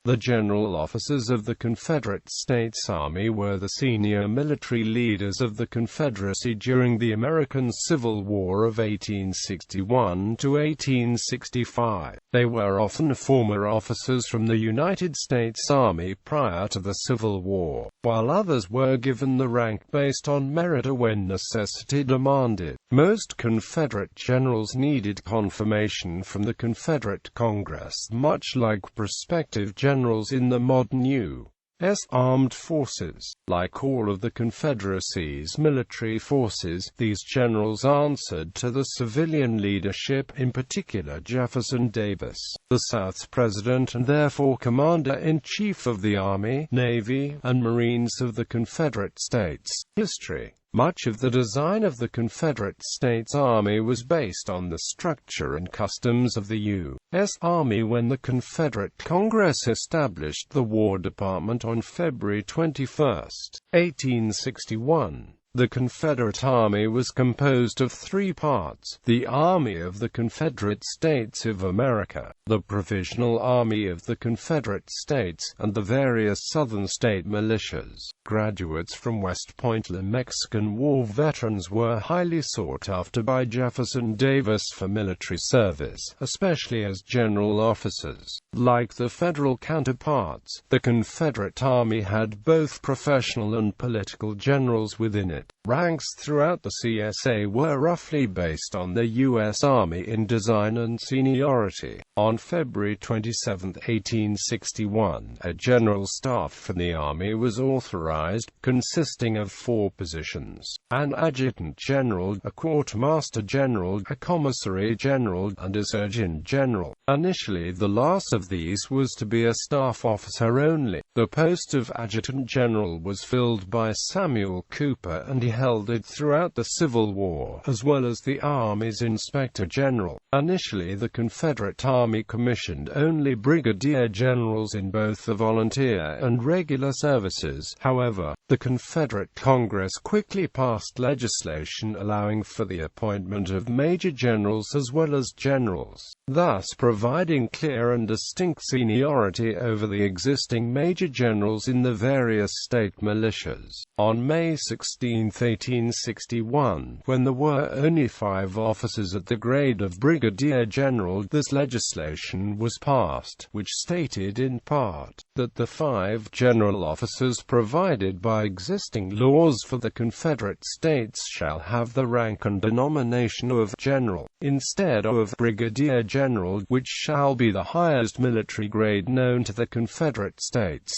The general officers of the Confederate States Army were the senior military leaders of the Confederacy during the American Civil War of 1861 to 1865. They were often former officers from the United States Army prior to the Civil War, while others were given the rank based on merit or when necessity demanded. Most Confederate generals needed confirmation from the Confederate Congress, much like prospective generals in the modern U.S. armed forces. Like all of the Confederacy's military forces, these generals answered to the civilian leadership, in particular Jefferson Davis, the South's president and therefore commander-in-chief of the Army, Navy, and Marines of the Confederate States. History. Much of the design of the Confederate States Army was based on the structure and customs of the U.S. Army when the Confederate Congress established the War Department on February 21, 1861. The Confederate Army was composed of three parts: the Army of the Confederate States of America, the Provisional Army of the Confederate States, and the various Southern state militias. Graduates from West Point. The Mexican War veterans were highly sought after by Jefferson Davis for military service, especially as general officers. Like the Federal counterparts, the Confederate Army had both professional and political generals within it. Ranks throughout the CSA were roughly based on the U.S. Army in design and seniority. On February 27, 1861, a general staff for the Army was authorized, consisting of four positions: an adjutant general, a quartermaster general, a commissary general, and a surgeon general. Initially, the last of these was to be a staff officer only. The post of adjutant general was filled by Samuel Cooper, and he held it throughout the Civil War, as well as the Army's inspector general. Initially, the Confederate Army commissioned only brigadier generals in both the volunteer and regular services. However, the Confederate Congress quickly passed legislation allowing for the appointment of major generals as well as generals, thus providing clear and distinct seniority over the existing major generals in the various state militias. On May 16, 1861, when there were only 5 officers at the grade of brigadier general, this legislation was passed, which stated in part that the 5 general officers provided by existing laws for the Confederate States shall have the rank and denomination of general, instead of brigadier general, which shall be the highest military grade known to the Confederate States.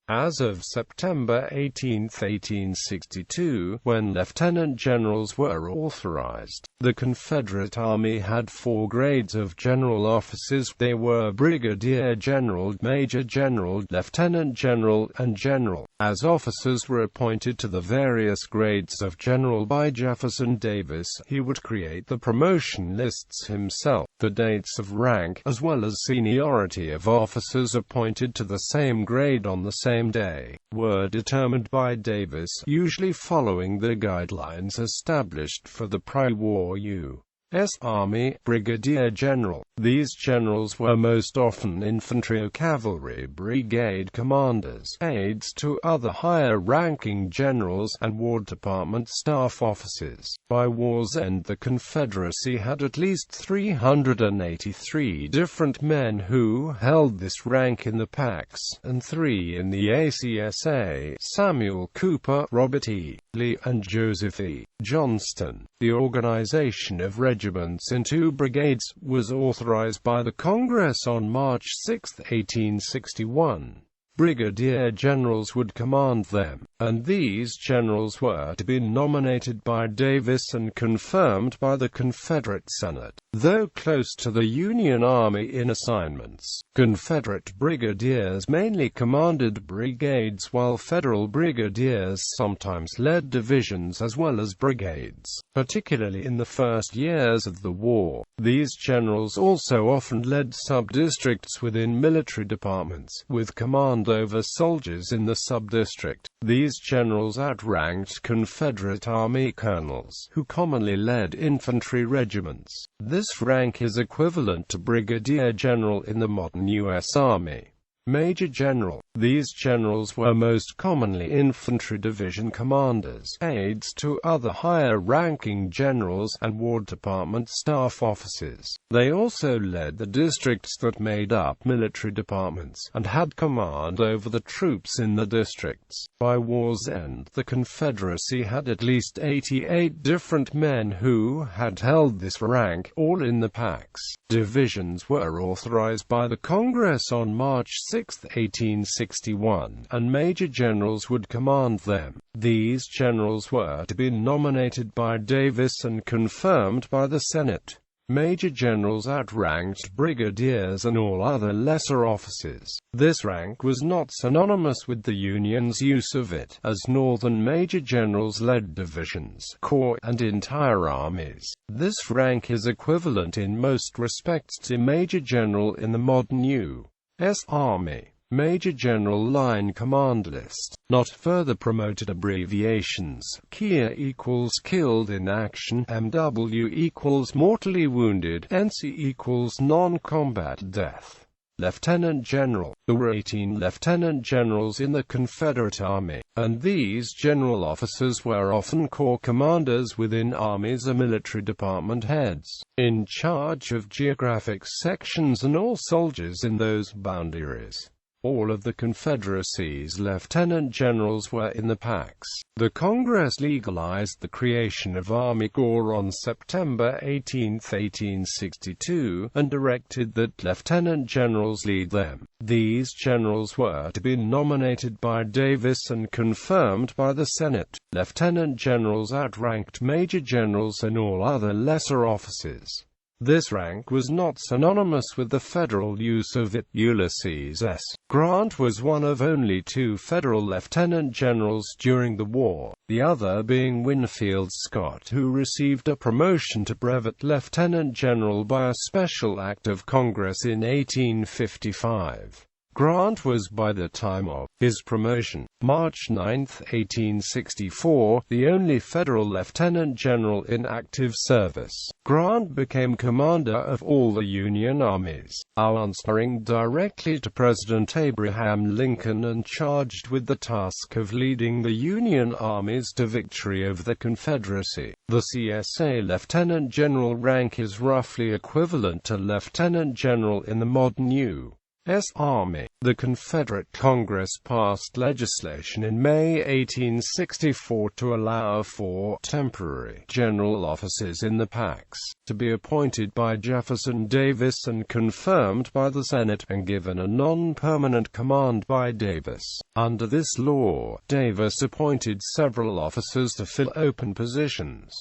As of September 18, 1862, when lieutenant generals were authorized, the Confederate Army had 4 grades of general officers. They were brigadier general, major general, lieutenant general, and general. As officers were appointed to the various grades of general by Jefferson Davis, he would create the promotion lists himself. The dates of rank, as well as seniority of officers appointed to the same grade on the same day, were determined by Davis, usually following the guidelines established for the pre-war U.S. Army. Brigadier General. These generals were most often infantry or cavalry brigade commanders, aides to other higher-ranking generals, and War Department staff officers. By war's end, the Confederacy had at least 383 different men who held this rank in the PACs, and 3 in the ACSA: Samuel Cooper, Robert E. Lee, and Joseph E. Johnston. The organization of regiments into brigades was authorized by the Congress on March 6, 1861. Brigadier generals would command them, and these generals were to be nominated by Davis and confirmed by the Confederate Senate. Though close to the Union Army in assignments, Confederate brigadiers mainly commanded brigades, while Federal brigadiers sometimes led divisions as well as brigades, particularly in the first years of the war. These generals also often led sub-districts within military departments, with command over soldiers in the sub-district. These generals outranked Confederate Army colonels, who commonly led infantry regiments. This rank is equivalent to brigadier general in the modern U.S. Army. Major General. These generals were most commonly infantry division commanders, aides to other higher-ranking generals, and War Department staff officers. They also led the districts that made up military departments, and had command over the troops in the districts. By war's end, the Confederacy had at least 88 different men who had held this rank, all in the packs. Divisions were authorized by the Congress on March 6, 1861, and major generals would command them. These generals were to be nominated by Davis and confirmed by the Senate. Major generals outranked brigadiers and all other lesser officers. This rank was not synonymous with the Union's use of it, as Northern major generals led divisions, corps, and entire armies. This rank is equivalent in most respects to major general in the modern U.S. Army. Major General Line Command List. Not further promoted abbreviations. KIA equals killed in action, MW equals mortally wounded, NC equals non-combat death. Lieutenant General. There were 18 Lieutenant Generals in the Confederate Army, and these general officers were often corps commanders within armies or military department heads, in charge of geographic sections and all soldiers in those boundaries. All of the Confederacy's lieutenant generals were in the packs. The Congress legalized the creation of Army Corps on September 18, 1862, and directed that lieutenant generals lead them. These generals were to be nominated by Davis and confirmed by the Senate. Lieutenant generals outranked major generals and all other lesser officers. This rank was not synonymous with the federal use of it. Ulysses S. Grant was one of only 2 federal lieutenant generals during the war, the other being Winfield Scott, who received a promotion to brevet lieutenant general by a special act of Congress in 1855. Grant was, by the time of his promotion, March 9, 1864, the only federal lieutenant general in active service. Grant became commander of all the Union armies, answering directly to President Abraham Lincoln and charged with the task of leading the Union armies to victory over the Confederacy. The CSA lieutenant general rank is roughly equivalent to lieutenant general in the modern U.S. Army. The Confederate Congress passed legislation in May 1864 to allow for temporary general officers in the packs to be appointed by Jefferson Davis and confirmed by the Senate, and given a non-permanent command by Davis. Under this law, Davis appointed several officers to fill open positions.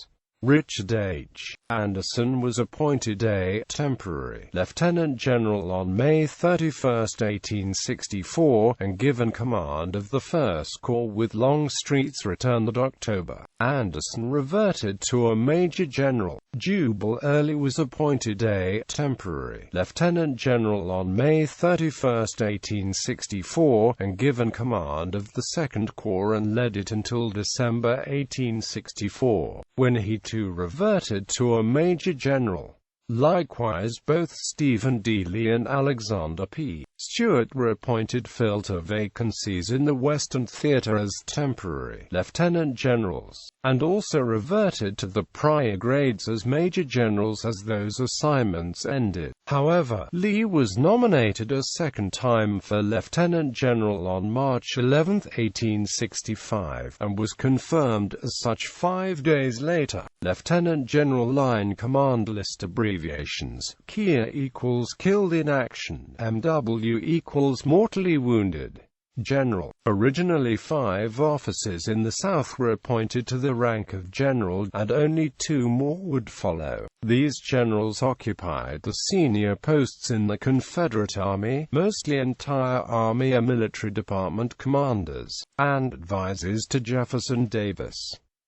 Richard H. Anderson was appointed a temporary lieutenant general on May 31, 1864, and given command of the 1st Corps with Longstreet's return that October. Anderson reverted to a major general. Jubal Early was appointed a temporary lieutenant general on May 31, 1864, and given command of the 2nd Corps and led it until December 1864, when he too reverted to a major general. Likewise, both Stephen D. Lee and Alexander P. Stewart were appointed to fill vacancies in the Western Theater as temporary lieutenant generals, and also reverted to the prior grades as major generals as those assignments ended. However, Lee was nominated a second time for lieutenant general on March 11, 1865, and was confirmed as such 5 days later. Lieutenant General Line Command List abbreviations. KIA equals killed in action, MW equals mortally wounded. General. Originally 5 officers in the South were appointed to the rank of general, and only 2 more would follow. These generals occupied the senior posts in the Confederate Army, mostly entire Army or military department commanders, and advisors to Jefferson Davis.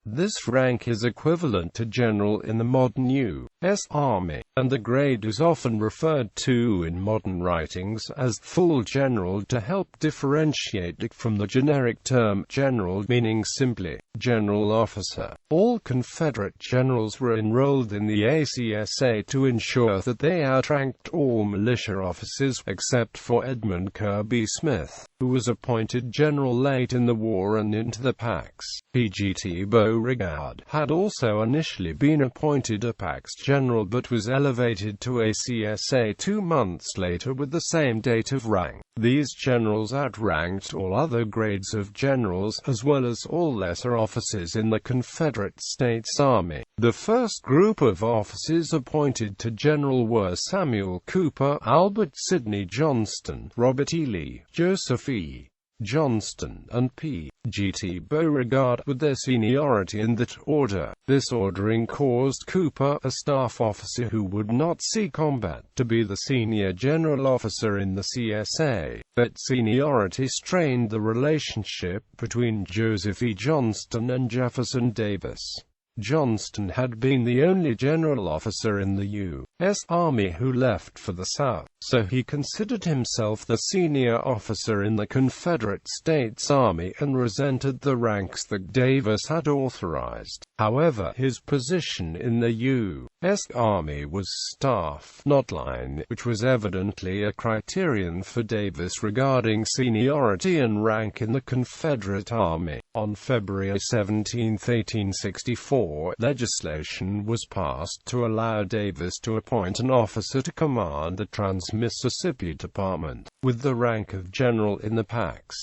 This rank is equivalent to general in the modern U.S. Army, and the grade is often referred to in modern writings as full general to help differentiate it from the generic term general, meaning simply general officer. All Confederate generals were enrolled in the ACSA to ensure that they outranked all militia officers, except for Edmund Kirby Smith, who was appointed general late in the war and into the PAX. P.G.T. Beauregard had also initially been appointed a PAX general but was elevated to ACSA 2 months later with the same date of rank. These generals outranked all other grades of generals, as well as all lesser officers in the Confederate States Army. The first group of officers appointed to general were Samuel Cooper, Albert Sidney Johnston, Robert E. Lee, Joseph E. Johnston, and P.G.T. Beauregard, with their seniority in that order. This ordering caused Cooper, a staff officer who would not see combat, to be the senior general officer in the CSA. That seniority strained the relationship between Joseph E. Johnston and Jefferson Davis. Johnston had been the only general officer in the U.S. Army who left for the South, so he considered himself the senior officer in the Confederate States Army and resented the ranks that Davis had authorized. However, his position in the U.S. Army was staff, not line, which was evidently a criterion for Davis regarding seniority and rank in the Confederate Army. On February 17, 1864, legislation was passed to allow Davis to appoint an officer to command the Trans-Mississippi Department, with the rank of general in the PAX.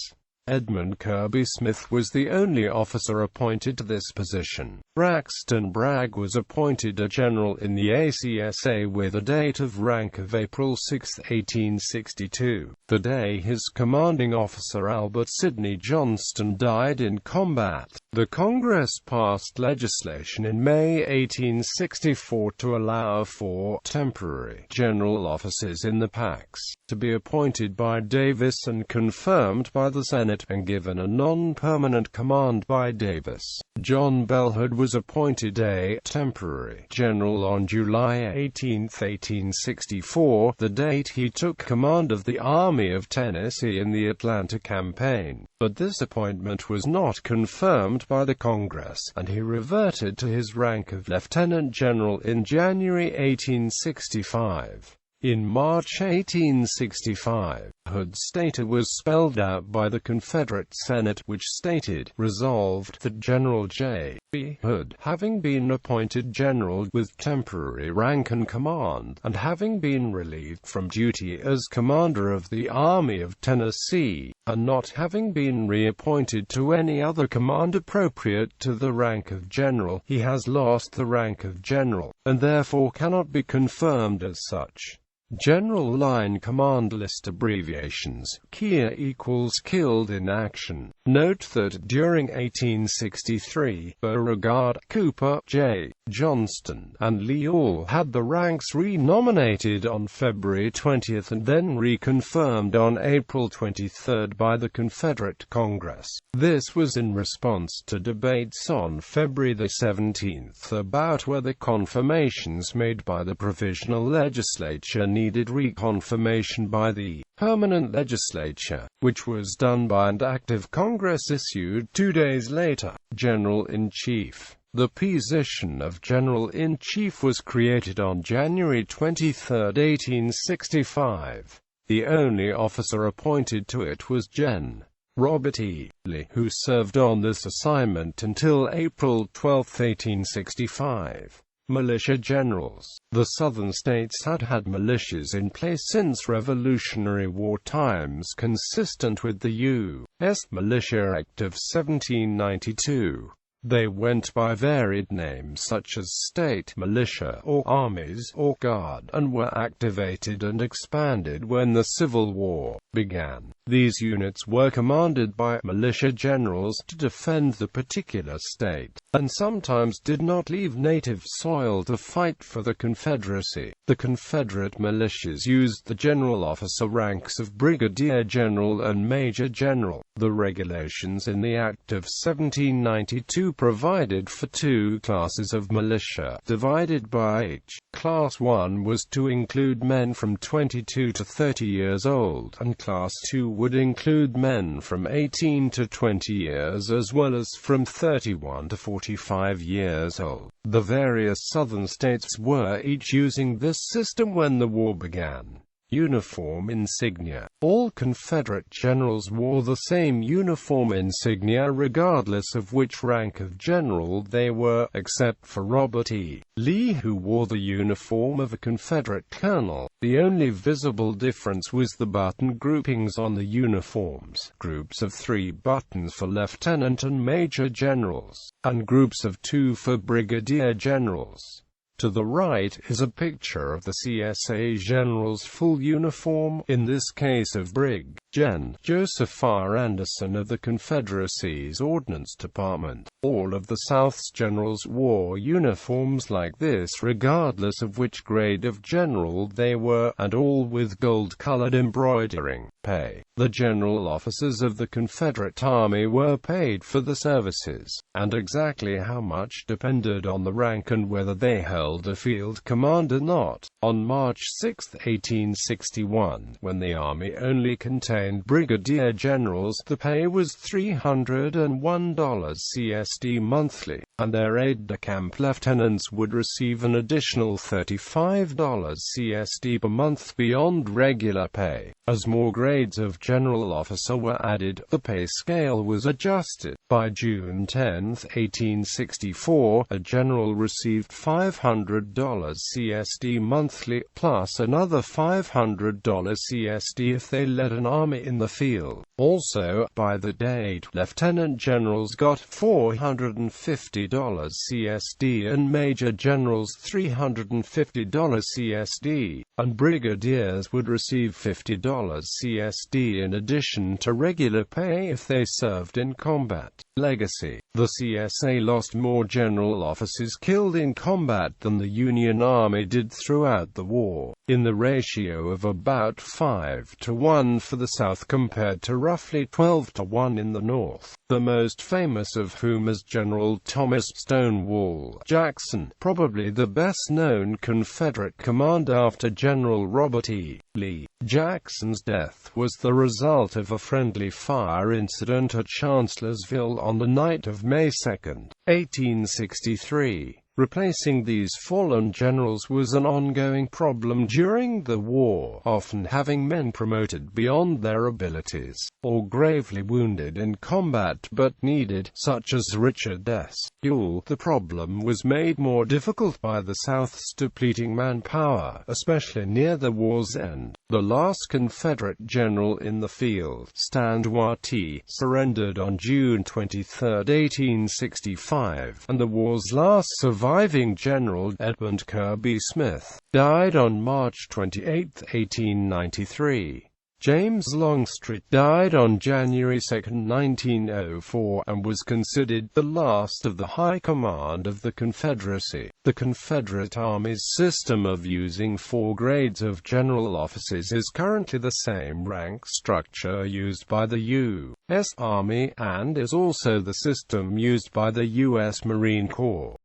Edmund Kirby Smith was the only officer appointed to this position. Braxton Bragg was appointed a general in the ACSA with a date of rank of April 6, 1862, the day his commanding officer Albert Sidney Johnston died in combat. The Congress passed legislation in May 1864 to allow for temporary general officers in the PAX to be appointed by Davis and confirmed by the Senate, and given a non-permanent command by Davis. John Bellhood was appointed a temporary general on July 18, 1864, the date he took command of the Army of Tennessee in the Atlanta campaign. But this appointment was not confirmed by the Congress, and he reverted to his rank of Lieutenant General in January 1865. In March 1865, Hood's status was spelled out by the Confederate Senate, which stated, "Resolved, that General J. B. Hood, having been appointed general with temporary rank and command, and having been relieved from duty as commander of the Army of Tennessee, and not having been reappointed to any other command appropriate to the rank of general, he has lost the rank of general, and therefore cannot be confirmed as such." General Line Command List abbreviations: KIA equals Killed in Action. Note that during 1863, Beauregard, Cooper, J. Johnston, and Lee all had the ranks renominated on February 20 and then reconfirmed on April 23 by the Confederate Congress. This was in response to debates on February 17 about whether confirmations made by the provisional legislature needed reconfirmation by the permanent legislature, which was done by an act of Congress issued 2 days later. General-in-Chief. The position of General-in-Chief was created on January 23, 1865. The only officer appointed to it was Gen. Robert E. Lee, who served on this assignment until April 12, 1865. Militia Generals. The Southern states had had militias in place since Revolutionary War times, consistent with the U.S. Militia Act of 1792. They went by varied names such as state militia, or armies, or guard, and were activated and expanded when the Civil War began. These units were commanded by militia generals to defend the particular state, and sometimes did not leave native soil to fight for the Confederacy. The Confederate militias used the general officer ranks of brigadier general and major general. The regulations in the Act of 1792 provided for two classes of militia, divided by age. Class 1 was to include men from 22 to 30 years old, and Class 2 would include men from 18 to 20 years as well as from 31 to 45 years old. The various southern states were each using this system when the war began. Uniform insignia. All Confederate generals wore the same uniform insignia regardless of which rank of general they were, except for Robert E. Lee, who wore the uniform of a Confederate colonel. The only visible difference was the button groupings on the uniforms. Groups of 3 buttons for lieutenant and major generals, and groups of 2 for brigadier generals. To the right is a picture of the CSA General's full uniform, in this case of Brig. Gen. Joseph R. Anderson of the Confederacy's Ordnance Department. All of the South's generals wore uniforms like this regardless of which grade of general they were, and all with gold-colored embroidering. Pay. The general officers of the Confederate Army were paid for the services, and exactly how much depended on the rank and whether they held a field command or not. On March 6, 1861, when the Army only contained brigadier generals, the pay was $301 CSD monthly, and their aide-de-camp lieutenants would receive an additional $35 CSD per month beyond regular pay. As more grades of general officer were added, the pay scale was adjusted. By June 10, 1864, a general received $500 CSD monthly, plus another $500 CSD if they led an army in the field. Also, by the date, lieutenant generals got $450 CSD and major generals $350 CSD, and brigadiers would receive $50 CSD in addition to regular pay if they served in combat. Legacy. The CSA lost more general officers killed in combat than the Union Army did throughout the war, in the ratio of about 5 to 1 for the South compared to roughly 12 to 1 in the North, the most famous of whom is General Thomas Stonewall Jackson, probably the best-known Confederate commander after General Robert E. Lee. Jackson's death was the result of a friendly fire incident at Chancellorsville on the night of May 2, 1863. Replacing these fallen generals was an ongoing problem during the war, often having men promoted beyond their abilities, or gravely wounded in combat but needed, such as Richard S. Ewell. The problem was made more difficult by the South's depleting manpower, especially near the war's end. The last Confederate general in the field, Stonewall, surrendered on June 23, 1865, and the war's last surviving general, Edmund Kirby Smith, died on March 28, 1893. James Longstreet died on January 2, 1904, and was considered the last of the high command of the Confederacy. The Confederate Army's system of using 4 grades of general officers is currently the same rank structure used by the U.S. Army, and is also the system used by the U.S. Marine Corps.